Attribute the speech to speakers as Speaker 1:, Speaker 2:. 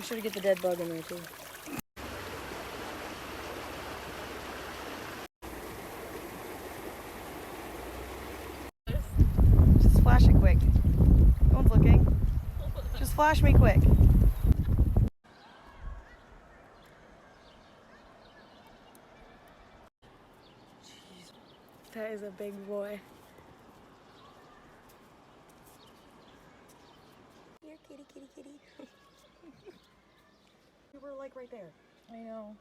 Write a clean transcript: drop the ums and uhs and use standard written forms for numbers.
Speaker 1: sure to get the dead bug in there too. Just flash it quick. No one's looking. Just flash me quick. Jeez, that is a big boy. Here, kitty, kitty, kitty. You were like right there. I know.